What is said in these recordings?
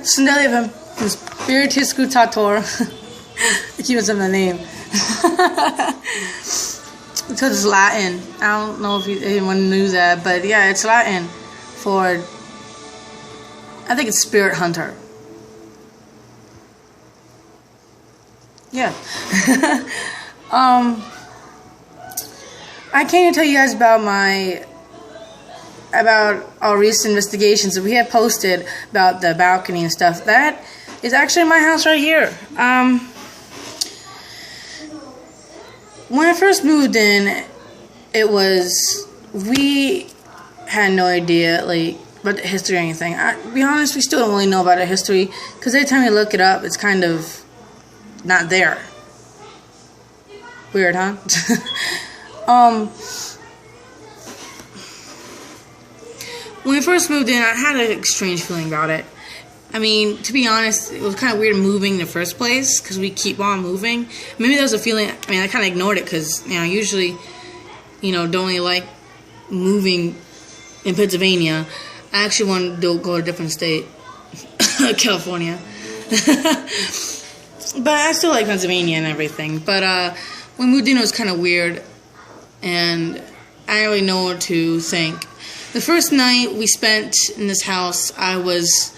Sindelium Spiritus Scutator. I keep it in the name. Because it's Latin. I don't know if anyone knew that, but yeah, it's Latin for, I think it's Spirit Hunter. Yeah. I came to tell you guys about our recent investigations that we have posted about the balcony and stuff. That is actually my house right here. When I first moved in, we had no idea, like, about the history or anything. To be honest, we still don't really know about the history, because every time you look it up, it's kind of not there. Weird, huh? When we first moved in, I had a strange feeling about it. I mean, to be honest, it was kind of weird moving in the first place, because we keep on moving. Maybe there was a feeling, I mean, I kind of ignored it, because, usually, don't really like moving in Pennsylvania. I actually wanted to go to a different state, California. But I still like Pennsylvania and everything. But when we moved in, it was kind of weird, and I didn't really know what to think. The first night we spent in this house, I was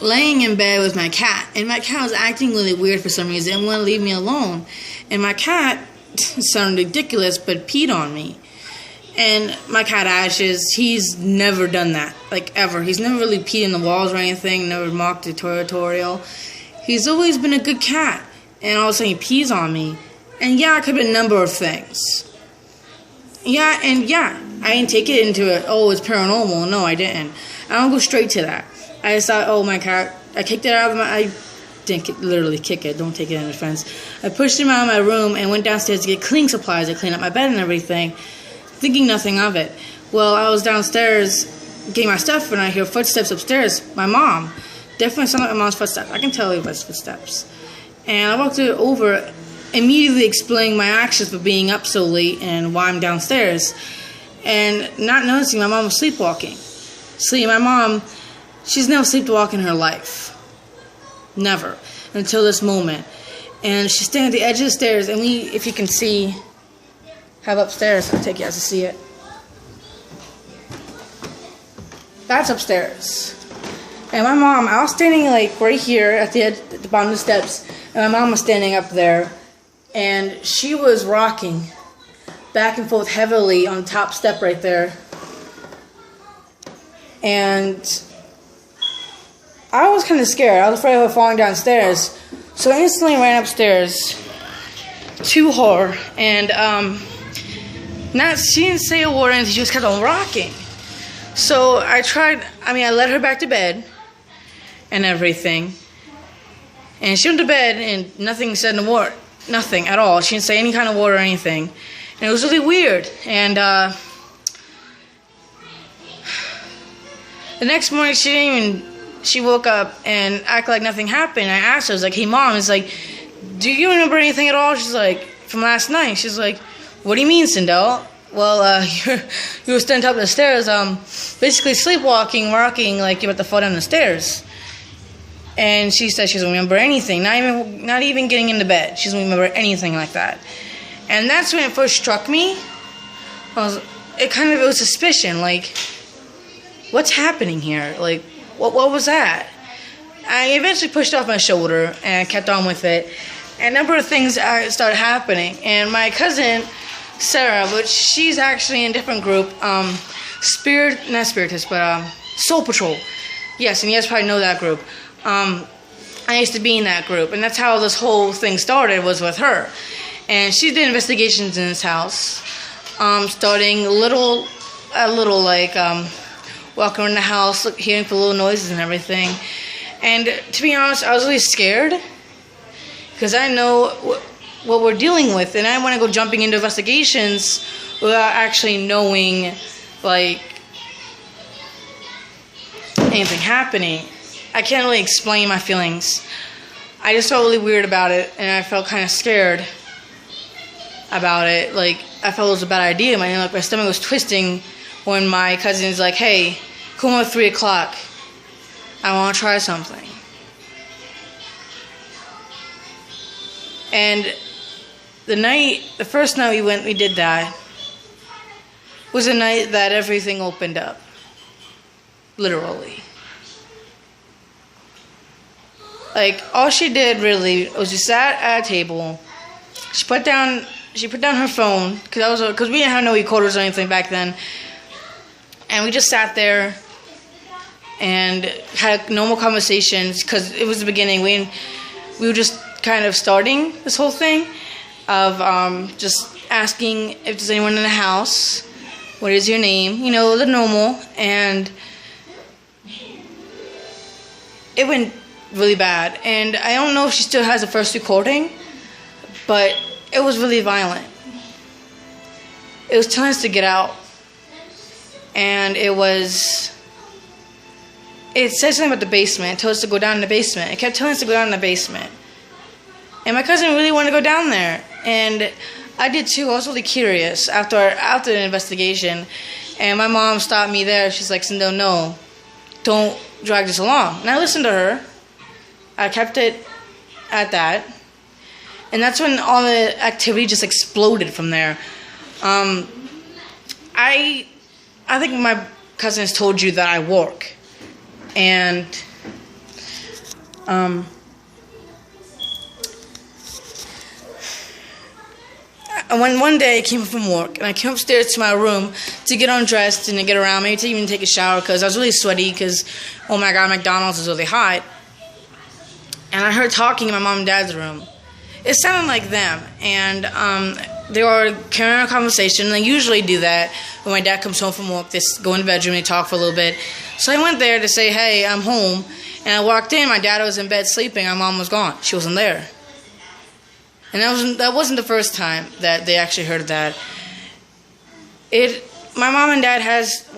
laying in bed with my cat, and my cat was acting really weird for some reason and wouldn't leave me alone. And my cat sounded ridiculous, but peed on me. And my cat Ashes, he's never done that, like ever. He's never really peed in the walls or anything, never mocked the territorial. He's always been a good cat, and all of a sudden he pees on me. And yeah, it could be a number of things. Yeah, I didn't take it into it, oh, it's paranormal. No, I didn't. I don't go straight to that. I just thought, oh, my cat, I kicked it out of I didn't literally kick it, don't take it in offense. I pushed him out of my room and went downstairs to get cleaning supplies to clean up my bed and everything, thinking nothing of it. Well, I was downstairs getting my stuff and I hear footsteps upstairs. My mom. Definitely sounded like my mom's footsteps. I can tell it was footsteps. And I walked over, immediately explaining my actions for being up so late and why I'm downstairs. And not noticing my mom was sleepwalking. See, my mom, she's never sleepwalked in her life. Never. Until this moment. And she's standing at the edge of the stairs, and if you can see, have upstairs, I'll take you guys to see it. That's upstairs. And my mom, I was standing like right here at the edge, at the bottom of the steps, and my mom was standing up there, and she was rocking back and forth heavily on the top step right there. And I was kind of scared. I was afraid of her falling downstairs. So I instantly ran upstairs to her. And she didn't say a word, and she just kept on rocking. So I let her back to bed and everything. And she went to bed, and nothing said no word. Nothing at all. She didn't say any kind of word or anything. And it was really weird. And the next morning, she woke up and acted like nothing happened. I asked her, I was like, hey, Mom, it's like, do you remember anything at all? She's like, from last night. She's like, what do you mean, Sindel? Well, you were standing up the stairs, basically sleepwalking, rocking like you were about to fall down the stairs. And she said she doesn't remember anything, not even getting into bed. She doesn't remember anything like that. And that's when it first struck me. It was suspicion, like, what's happening here? Like, what was that? I eventually pushed off my shoulder and I kept on with it. And a number of things started happening. And my cousin, Sarah, which she's actually in a different group, not Spiritus, but Soul Patrol. Yes, and you guys probably know that group. I used to be in that group, and that's how this whole thing started, was with her. And she did investigations in this house, starting little, like, walking around the house, hearing for little noises and everything. And to be honest, I was really scared, because I know what we're dealing with, and I want to go jumping into investigations without actually knowing, like, anything happening. I can't really explain my feelings. I just felt really weird about it, and I felt kind of scared about it. Like, I felt it was a bad idea. My stomach was twisting when my cousin's like, hey, come on at 3 o'clock. I want to try something. And the first night we did that, was the night that everything opened up. Literally. Like, all she did really was just sat at a table. She put down her phone, because we didn't have no recorders or anything back then. And we just sat there and had normal conversations, because it was the beginning. We were just kind of starting this whole thing of just asking if there's anyone in the house, what is your name, the normal. And it went really bad. And I don't know if she still has the first recording, but it was really violent. It was telling us to get out. And it said something about the basement. It told us to go down in the basement. It kept telling us to go down in the basement. And my cousin really wanted to go down there. And I did too. I was really curious after the investigation. And my mom stopped me there. She's like, Cindo, no, don't drag this along. And I listened to her. I kept it at that. And that's when all the activity just exploded from there. I think my cousin has told you that I work. And one day I came from work, and I came upstairs to my room to get undressed and to get around, maybe to even take a shower, because I was really sweaty, because, oh my God, McDonald's is really hot. And I heard talking in my mom and dad's room. It sounded like them, and they were carrying on a conversation. They usually do that when my dad comes home from work. They go in the bedroom, they talk for a little bit. So I went there to say, hey, I'm home. And I walked in, my dad was in bed sleeping, my mom was gone. She wasn't there. And that wasn't the first time that they actually heard that. My mom and dad has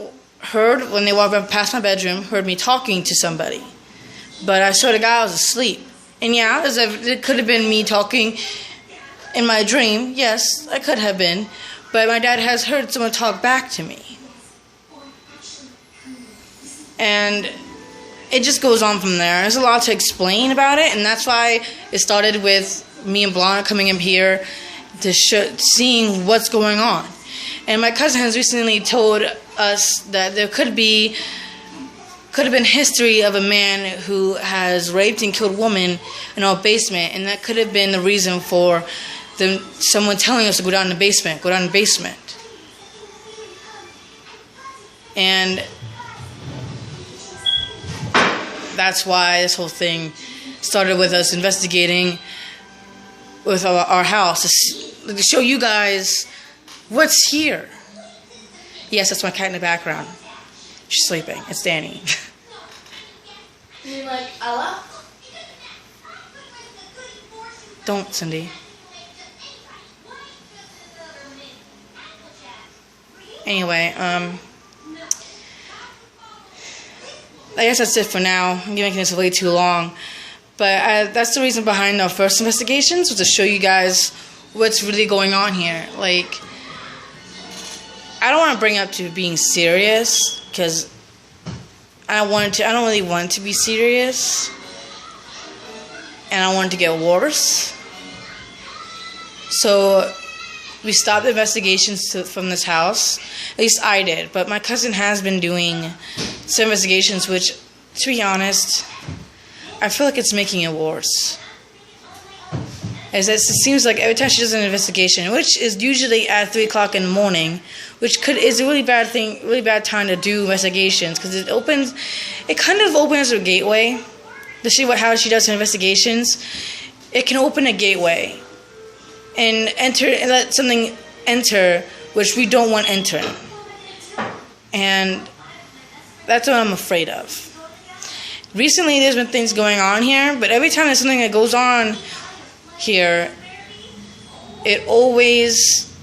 heard, when they walked past my bedroom, heard me talking to somebody. But I swear to God, I was asleep. And yeah, it could have been me talking in my dream. Yes, I could have been. But my dad has heard someone talk back to me. And it just goes on from there. There's a lot to explain about it. And that's why it started with me and Blana coming up here to seeing what's going on. And my cousin has recently told us that there could have been history of a man who has raped and killed women in our basement, and that could have been the reason for someone telling us to go down in the basement, And that's why this whole thing started with us investigating with our house to show you guys what's here. Yes, that's my cat in the background. She's sleeping. It's Danny. You mean like Ella? Don't, Cindy. Anyway, I guess that's it for now. I'm making this way too long. But that's the reason behind our first investigations, was to show you guys what's really going on here. Like, I don't want to bring up to being serious, because I don't really want it to be serious. And I want it to get worse. So we stopped the investigations from this house. At least I did. But my cousin has been doing some investigations, which, to be honest, I feel like it's making it worse. It seems like every time she does an investigation, which is usually at 3 o'clock in the morning, which is a really bad time to do investigations, because it kind of opens a gateway. To see how she does her investigations, it can open a gateway and let something enter which we don't want entering. And that's what I'm afraid of. Recently, there's been things going on here, but every time there's something that goes on here, it always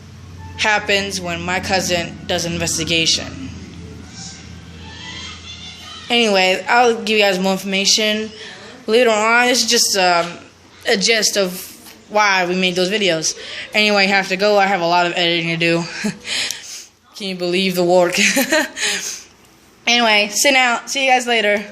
happens when my cousin does an investigation. Anyway, I'll give you guys more information later on. This is just a gist of why we made those videos. Anyway, I have to go. I have a lot of editing to do. Can you believe the work? Anyway, sit out. See you guys later.